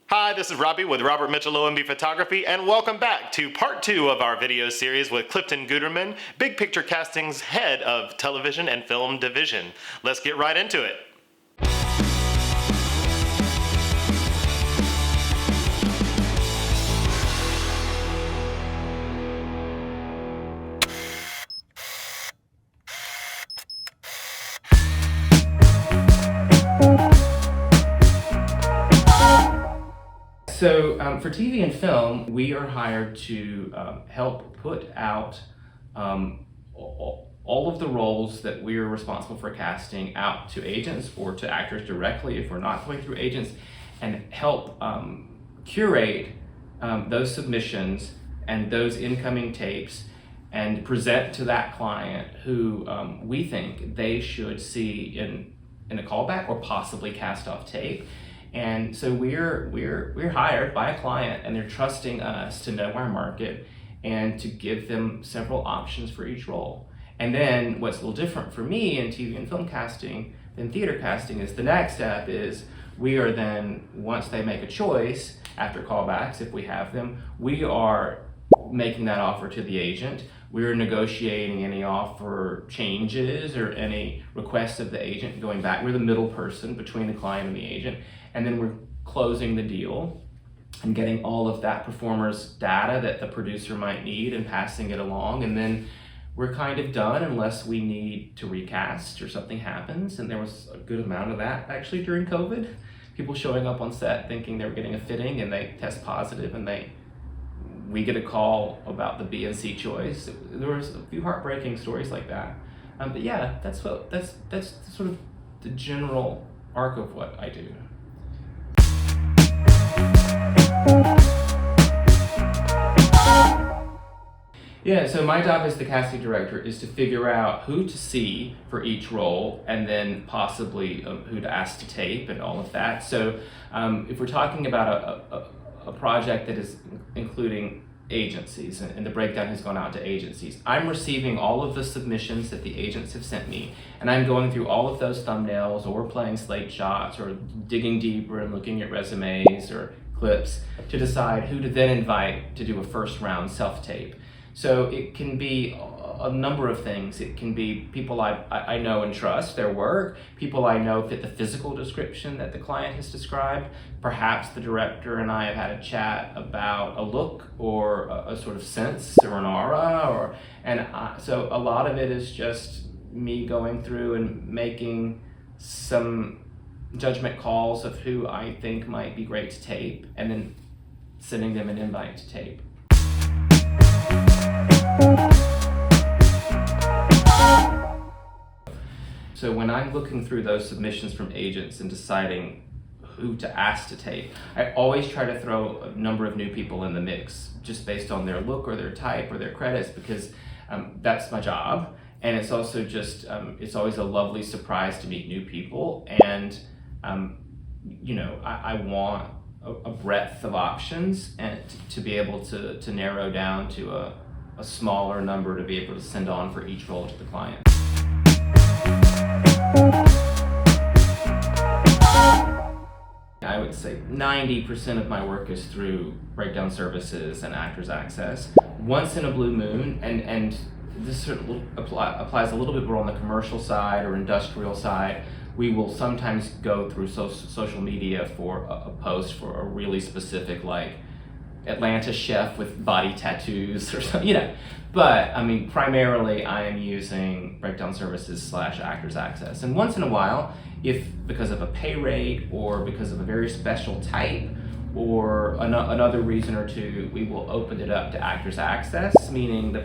Hi, this is Robbie with Robert Mitchell OMB Photography, and welcome back to part 2 of our video series with Clifton Guterman, Big Picture Casting's head of television and film division. Let's get right into it. So for TV and film, we are hired to help put out all of the roles that we are responsible for casting out to agents or to actors directly if we're not going through agents, and help curate those submissions and those incoming tapes and present to that client who we think they should see in a callback or possibly cast off tape. And so we're hired by a client, and they're trusting us to know our market and to give them several options for each role. And then what's a little different for me in TV and film casting than theater casting is the next step is we are then, once they make a choice after callbacks, if we have them, we are making that offer to the agent. We're negotiating any offer changes or any requests of the agent going back. We're the middle person between the client and the agent. And then we're closing the deal and getting all of that performer's data that the producer might need and passing it along. And then we're kind of done unless we need to recast or something happens. And there was a good amount of that actually during COVID. People showing up on set thinking they were getting a fitting and they test positive and we get a call about the B and C choice. There was a few heartbreaking stories like that. But yeah, that's sort of the general arc of what I do. Yeah, so my job as the casting director is to figure out who to see for each role and then possibly who to ask to tape and all of that. So if we're talking about a project that is including agencies, and the breakdown has gone out to agencies, I'm receiving all of the submissions that the agents have sent me, and I'm going through all of those thumbnails, or we're playing slate shots, or digging deeper and looking at resumes or clips to decide who to then invite to do a first round self-tape. So it can be a number of things. It can be people I know and trust their work, people I know fit the physical description that the client has described. Perhaps the director and I have had a chat about a look or a sort of sense or an aura, so a lot of it is just me going through and making some judgment calls of who I think might be great to tape, and then sending them an invite to tape. So when I'm looking through those submissions from agents and deciding who to ask to tape, I always try to throw a number of new people in the mix just based on their look or their type or their credits, because that's my job. And it's also just, it's always a lovely surprise to meet new people. And, I want a breadth of options and to be able to narrow down to a smaller number to be able to send on for each role to the client. I would say 90% of my work is through breakdown services and Actors Access. Once in a blue moon, and this sort of applies a little bit more on the commercial side or industrial side, we will sometimes go through social media for a post for a really specific, like Atlanta chef with body tattoos or something, But primarily I am using breakdown services / Actors Access. And once in a while, if because of a pay rate or because of a very special type or another reason or two, we will open it up to Actors Access, meaning the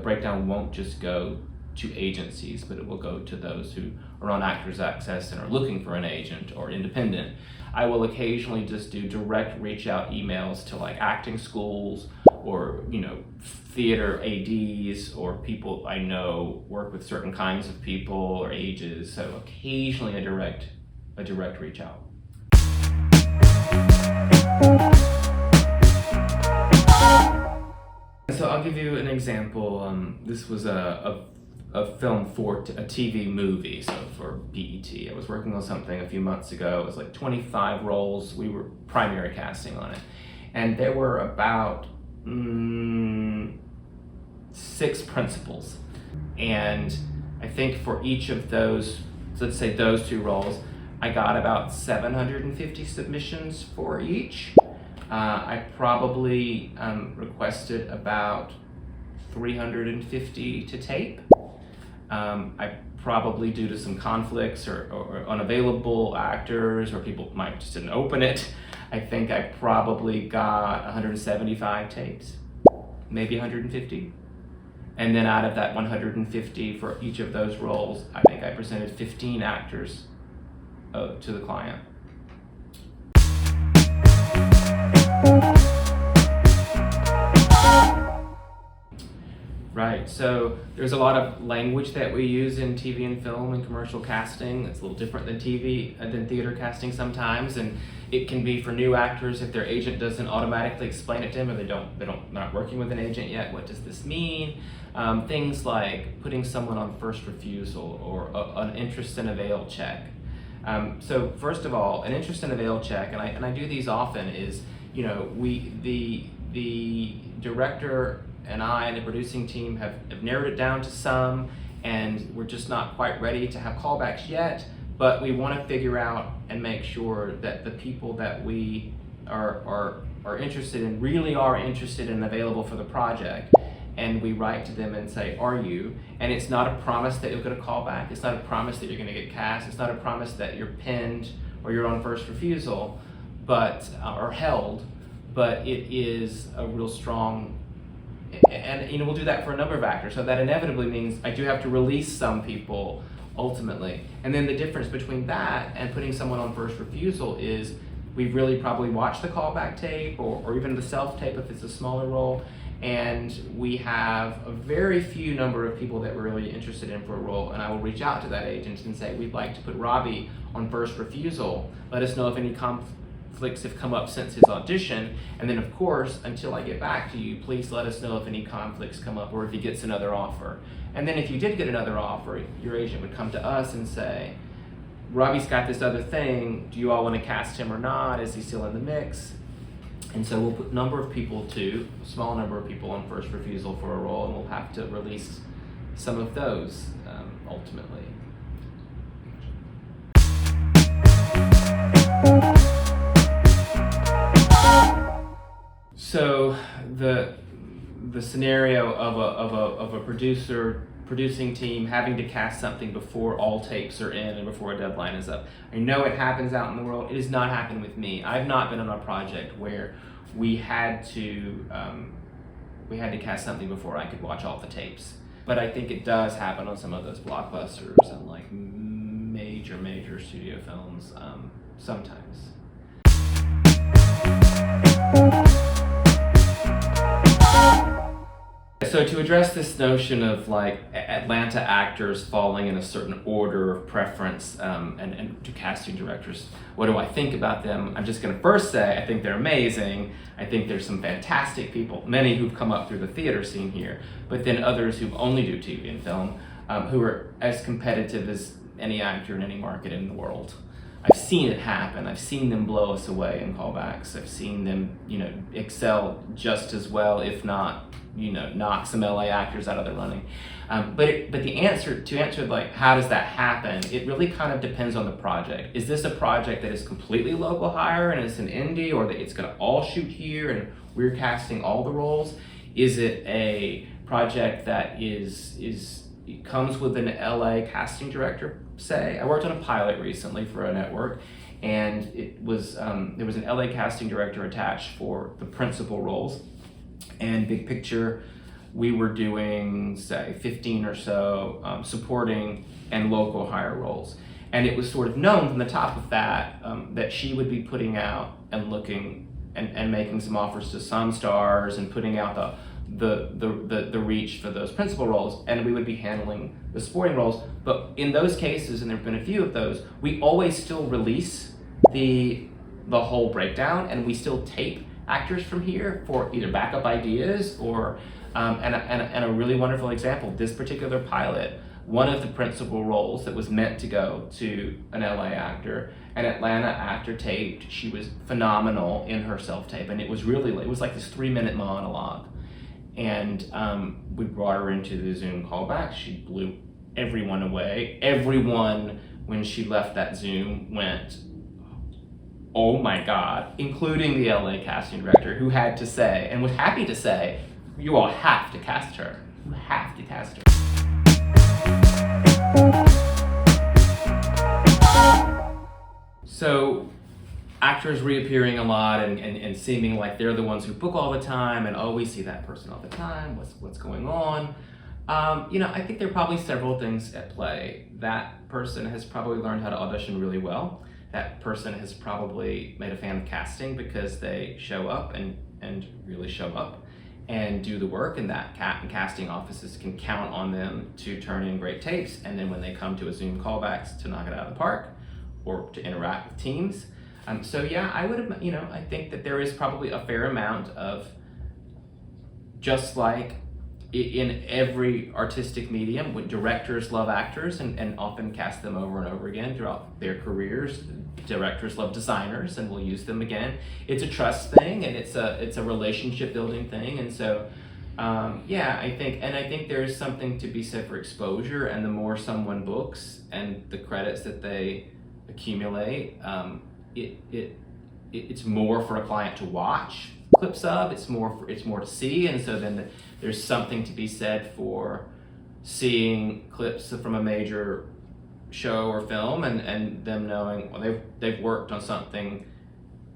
breakdown won't just go to agencies, but it will go to those who are on Actors Access and are looking for an agent or independent. I will occasionally just do direct reach out emails to like acting schools or theater ADs or people I know work with certain kinds of people or ages. So occasionally a direct reach out. So I'll give you an example. This was a of film for a TV movie, so for BET. I was working on something a few months ago. It was like 25 roles. We were primary casting on it. And there were about 6 principals. And I think for each of those, so let's say those 2 roles, I got about 750 submissions for each. I probably requested about 350 to tape. I probably, due to some conflicts or unavailable actors, or people might just didn't open it, I think I probably got 175 tapes, maybe 150. And then out of that 150 for each of those roles, I think I presented 15 actors to the client. Right, so there's a lot of language that we use in TV and film and commercial casting. It's a little different than than theater casting sometimes, and it can be for new actors if their agent doesn't automatically explain it to them, or they're not working with an agent yet. What does this mean? Things like putting someone on first refusal or an interest and avail check. So first of all, an interest and avail check, and I do these often, is, you know, the director and I and the producing team have narrowed it down to some, and we're just not quite ready to have callbacks yet, but we want to figure out and make sure that the people that we are interested in really are interested and available for the project. And we write to them and say, are you? And it's not a promise that you'll get a callback. It's not a promise that you're going to get cast. It's not a promise that you're pinned or you're on first refusal, but or held. But it is a real strong, and you know, we'll do that for a number of actors. So that inevitably means I do have to release some people ultimately. And then the difference between that and putting someone on first refusal is we've really probably watched the callback tape or even the self tape if it's a smaller role. And we have a very few number of people that we're really interested in for a role, and I will reach out to that agent and say, we'd like to put Robbie on first refusal. Let us know if any conflicts have come up since his audition, and then of course, until I get back to you, please let us know if any conflicts come up or if he gets another offer. And then if you did get another offer, your agent would come to us and say, Robbie's got this other thing, do you all want to cast him or not? Is he still in the mix? And so we'll put a small number of people on first refusal for a role, and we'll have to release some of those ultimately. So the scenario of a producing team having to cast something before all tapes are in and before a deadline is up. I know it happens out in the world. It has not happened with me. I've not been on a project where we had to cast something before I could watch all the tapes. But I think it does happen on some of those blockbusters and like major studio films sometimes. So to address this notion of like Atlanta actors falling in a certain order of preference and to casting directors, what do I think about them? I'm just going to first say I think they're amazing. I think there's some fantastic people, many who've come up through the theater scene here, but then others who only do TV and film, who are as competitive as any actor in any market in the world. I've seen it happen. I've seen them blow us away in callbacks. I've seen them, excel just as well, if not, knock some LA actors out of the running. But the answer like, how does that happen? It really kind of depends on the project. Is this a project that is completely local hire and it's an indie, or that it's going to all shoot here and we're casting all the roles? Is it a project that comes with an LA casting director? Say, I worked on a pilot recently for a network, and it was there was an LA casting director attached for the principal roles. And big picture, we were doing, say, 15 or so supporting and local hire roles. And it was sort of known from the top of that that she would be putting out and looking and making some offers to some stars and putting out the reach for those principal roles, and we would be handling the supporting roles. But in those cases, and there have been a few of those, we always still release the whole breakdown, and we still tape actors from here for either backup ideas or and a really wonderful example. This particular pilot, one of the principal roles that was meant to go to an LA actor, an Atlanta actor taped. She was phenomenal in her self-tape, and it was like this 3-minute monologue. And we brought her into the Zoom callback. She blew everyone away. Everyone, when she left that Zoom, went, oh my God, including the LA casting director, who had to say, and was happy to say, you all have to cast her. You have to cast her. So actors reappearing a lot and seeming like they're the ones who book all the time and, oh, we see that person all the time, what's going on? I think there are probably several things at play. That person has probably learned how to audition really well. That person has probably made a fan of casting because they show up and really show up and do the work, and that casting offices can count on them to turn in great tapes, and then when they come to a Zoom callbacks, to knock it out of the park or to interact with teams. So yeah, I think that there is probably a fair amount of, just like in every artistic medium, when directors love actors and often cast them over and over again throughout their careers. Directors love designers and will use them again. It's a trust thing, and it's a relationship building thing. And so, I think there's something to be said for exposure, and the more someone books and the credits that they accumulate, it's more for a client to watch clips of. It's more to see, and so then there's something to be said for seeing clips from a major show or film and them knowing, well, they've worked on something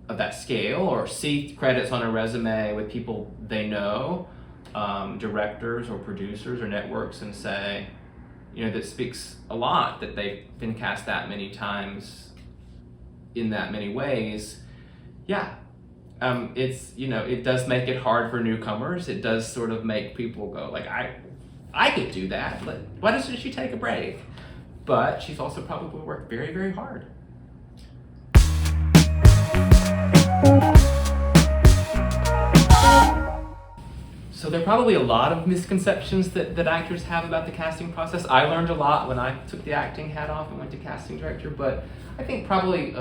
of that scale, or see credits on a resume with people they know, directors or producers or networks, and say, that speaks a lot that they've been cast that many times in that many ways. It does make it hard for newcomers. It does sort of make people go like, I could do that. Why doesn't she take a break? But she's also probably worked very, very hard. So there are probably a lot of misconceptions that actors have about the casting process. I learned a lot when I took the acting hat off and went to casting director, but I think probably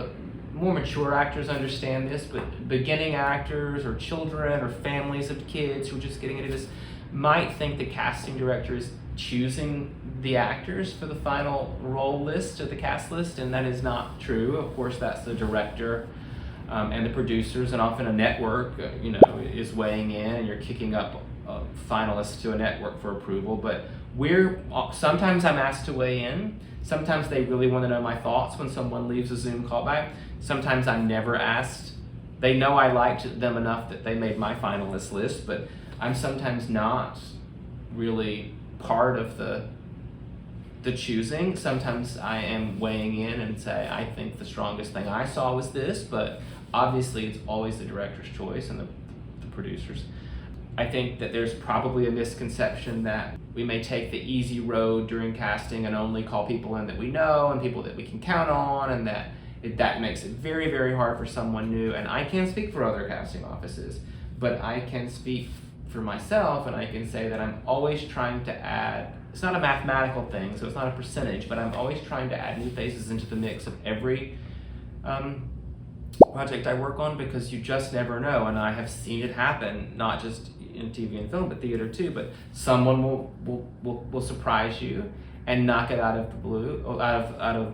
more mature actors understand this, but beginning actors or children or families of kids who are just getting into this might think the casting director is choosing the actors for the final role list or the cast list, and that is not true. Of course, that's the director and the producers, and often a network is weighing in, and you're kicking up finalists to a network for approval. But sometimes I'm asked to weigh in. Sometimes they really want to know my thoughts when someone leaves a Zoom callback. Sometimes I'm never asked. They know I liked them enough that they made my finalist list, but I'm sometimes not really part of the choosing. Sometimes I am weighing in and say, I think the strongest thing I saw was this, but obviously it's always the director's choice and the producers. I think that there's probably a misconception that we may take the easy road during casting and only call people in that we know and people that we can count on, and that makes it very, very hard for someone new. And I can't speak for other casting offices, but I can speak for myself, and I can say that I'm always trying to add, it's not a mathematical thing, so it's not a percentage, but I'm always trying to add new faces into the mix of every project I work on, because you just never know. And I have seen it happen, not just in TV and film, but theater too. But someone will surprise you and knock it out of the blue, out of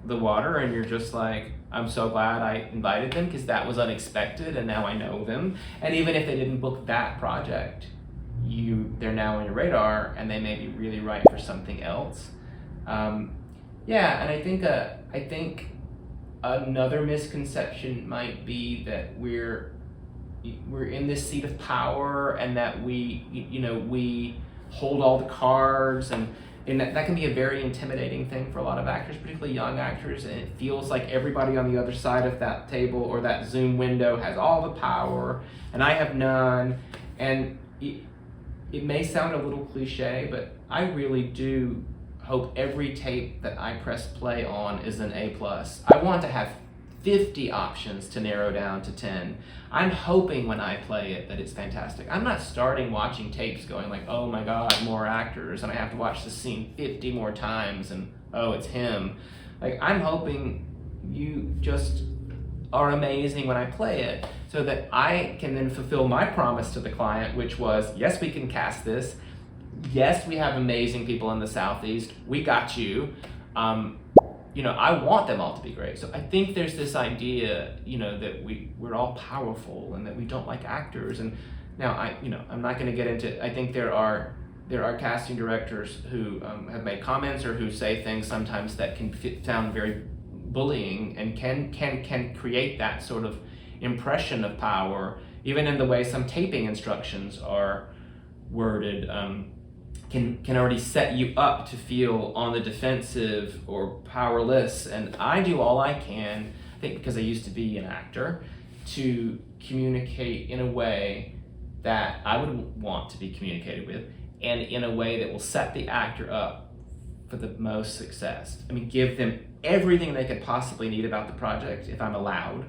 the water, and you're just like, I'm so glad I invited them because that was unexpected, and now I know them. And even if they didn't book that project, they're now on your radar, and they may be really right for something else. And I think another misconception might be that we're in this seat of power, and that we hold all the cards, and that can be a very intimidating thing for a lot of actors, particularly young actors, and it feels like everybody on the other side of that table or that Zoom window has all the power, and I have none. And it may sound a little cliche, but I really do hope every tape that I press play on is an A+. I want to have 50 options to narrow down to 10. I'm hoping when I play it that it's fantastic. I'm not starting watching tapes going like, oh my God, more actors, and I have to watch the scene 50 more times, and oh, it's him. Like, I'm hoping you just are amazing when I play it, so that I can then fulfill my promise to the client, which was, yes, we can cast this. Yes, we have amazing people in the Southeast. We got you. I want them all to be great. So I think there's this idea, that we're all powerful and that we don't like actors. And now I'm not going to get into. I think there are casting directors who have made comments or who say things sometimes that can sound very bullying and can create that sort of impression of power, even in the way some taping instructions are worded. Can already set you up to feel on the defensive or powerless. And I do all I can, I think because I used to be an actor, to communicate in a way that I would want to be communicated with, and in a way that will set the actor up for the most success. I mean, give them everything they could possibly need about the project, if I'm allowed.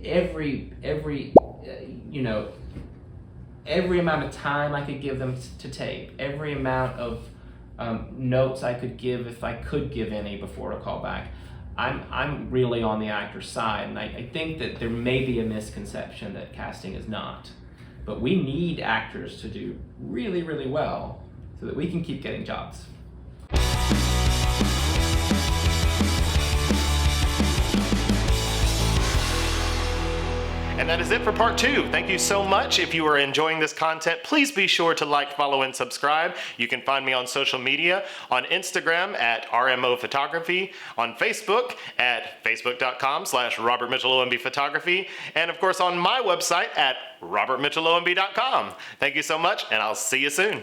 Every amount of time I could give them to tape, every amount of notes I could give, if I could give any before a callback. I'm really on the actor's side, and I think that there may be a misconception that casting is not. But we need actors to do really, really well so that we can keep getting jobs. And that is it for part 2. Thank you so much. If you are enjoying this content, please be sure to like, follow, and subscribe. You can find me on social media, on Instagram at RMO Photography, on Facebook at facebook.com/Robert Mitchell OMB Photography, and of course on my website at robertmitchellomb.com. Thank you so much, and I'll see you soon.